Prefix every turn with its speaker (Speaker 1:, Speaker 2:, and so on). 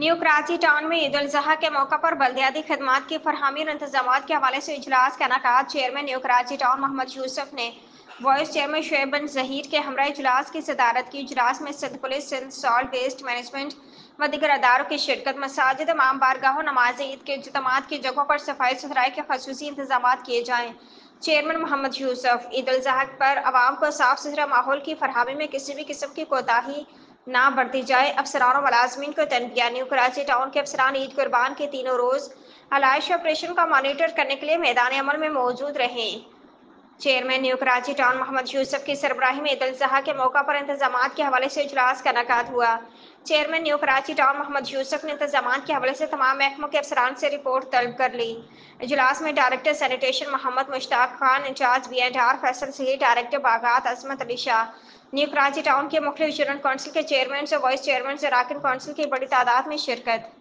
Speaker 1: New Karachi town में ईद उल अजहा के मौका पर बल्दियाती खदमात की फरहमी और इंतजामात के हवाले से इजलास का इनेकाद। Chairman new Karachi town Mohammad Yusuf ने वाइस चेयरमैन शुएब बिन जहीर के हमरा इजलास की सदारत की। इजलास में Sindh police, Sindh solid waste management व दीगर अदारों की शिरकत। मसाजिद, इमाम बारगाहों, नमाज ईद के इज्तिमात की जगहों पर सफाई सुथराई के खसूसी इंतजाम किए जाएँ। चेयरमैन मोहम्मद यूसुफ ईद उल अजहा पर आवाम को साफ सुथरा माहौल की फरहमी में किसी भी किस्म की कोताही ना बरती जाए। अफसरान और मुलाजमीन को तनबिया। न्यू कराची टाउन के अफसरान ईद कुर्बान के तीनों रोज आलाइश ऑपरेशन का मॉनिटर करने के लिए मैदान अमल में मौजूद रहें। Chairman new Karachi town Mohammad Yusuf की सरबराही में ईद उल अजहा के मौका पर इंतजामात के हवाले से इजलास का इनेकाद हुआ। Chairman new Karachi town Mohammad Yusuf ने इंतजामात के हवाले से तमाम महकमों के अफसरान से रिपोर्ट तलब कर ली। इजलास में director sanitation Mohammad Mushtaq Khan, incharge B&R Faisal Sahi, director बागात अजमत अली शाह, न्यू कराची टाउन के मुख्तलिफ यूनिट कौंसिल के चेयरमैन और वाइस चेयरमैन अराकीन कौंसिल की बड़ी तादाद में शिरकत।